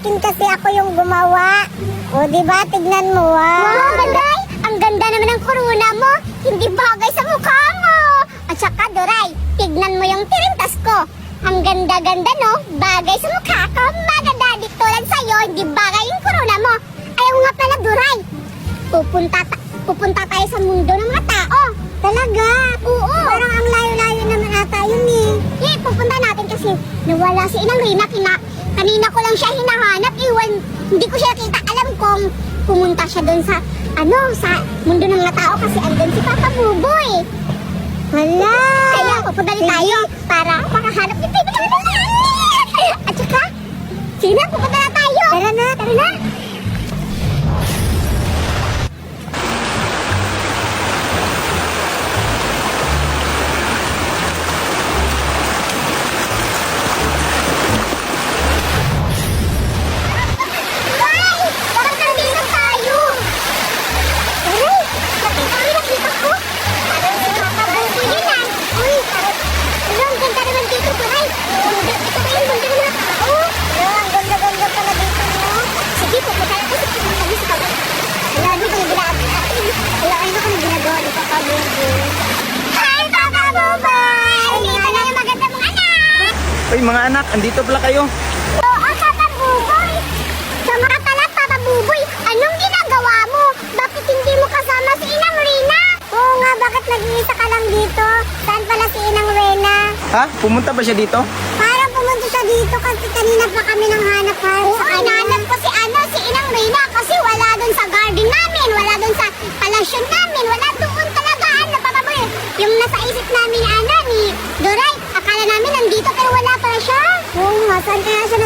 akin kasi ako yung gumawa. O, diba? Tignan mo, Wow, Doray! Ang ganda naman ng corona mo! Hindi bagay sa mukha mo! At saka, Doray, tignan mo yung tirintas ko. Ang ganda-ganda, no? Bagay sa mukha ko. Maganda, di tulad sa'yo, hindi bagay yung corona mo. Ayaw nga pala, Doray. Pupunta tayo sa mundo ng mga tao. Talaga? Oo. Parang ang layo-layo naman ata yun eh. Pupunta natin kasi nawala si Inang Rina. Kanina ko lang siya hinahanap. Hindi ko siya nakita. Alam kong pumunta siya doon sa mundo ng mga tao kasi andun si Papa Buboy. Hala! Kaya pupunta rin tayo para makahanap ni Baby Carmen. At saka, sige na, pupunta na tayo. Tara na. Tara na. Ay! Parang nandito tayo. Aray! Nakita ko. Parang si Papa Buboy yun ah. Uy, ang ganda naman dito, Turay. Ito ba yung mundo ng mga tao? Ang ganda-ganda pala dito, no? Sige, pupunta na kasi pupunta na sa kawin. Wala din kang ginagawa. Wala kayo na kung ginagawa ni Papa Buboy. Hi, Papa Buboy! Dito na yung maganda mong anak! Uy mga anak, andito pala kayo. Oo, Papa Buboy! Sa mga kalat, Papa Buboy, anong ginagawa mo? Bakit hindi mo kasama si Inang Rina? Oo nga, bakit nag-iisa ka lang dito? Saan pala si Inang Rena? Ha? Pumunta ba siya dito? Parang pumunta siya dito kasi kanina pa kami nang hanap-hanap Oo, sa kanya. hinanap ko si Inang Rina kasi wala doon sa garden namin, wala doon sa palasyon namin, wala doon talaga, Papa Buboy. Yung nasa isip namin, ni Doray, akala namin nandito pero wala pala siya. Oo nga, saan kaya siya